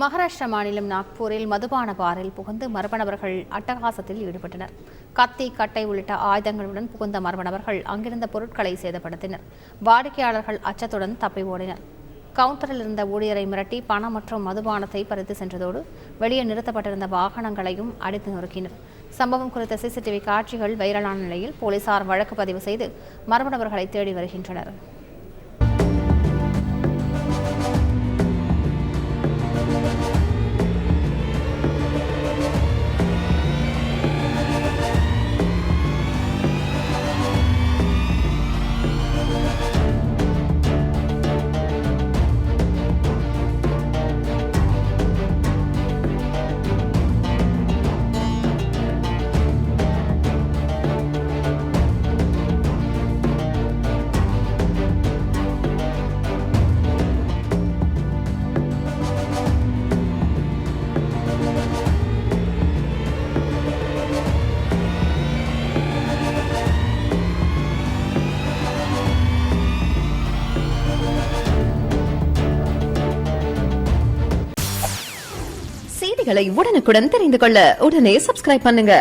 மகாராஷ்டிரா மாநிலம் நாக்பூரில் மதுபான பாரில் புகுந்து மர்ம நபர்கள் அட்டகாசத்தில் ஈடுபட்டனர். கத்தி, கட்டை உள்ளிட்ட ஆயுதங்களுடன் புகுந்த மர்ம நபர்கள் அங்கிருந்த பொருட்களை சேதப்படுத்தினர். வாடிக்கையாளர்கள் அச்சத்துடன் தப்பி ஓடினர். கவுண்டரில் இருந்த ஊழியரை மிரட்டி பணம் மற்றும் மதுபானத்தை பறித்து சென்றதோடு வெளியே நிறுத்தப்பட்டிருந்த வாகனங்களையும் அடித்து நொறுக்கினர். சம்பவம் குறித்த சிசிடிவி காட்சிகள் வைரலான நிலையில் போலீசார் வழக்கு பதிவு செய்து மர்ம நபர்களை தேடி வருகின்றனர். செய்திகளை உடனுக்குடன் தெரிந்து கொள்ள உடனே சப்ஸ்கிரைப் பண்ணுங்க.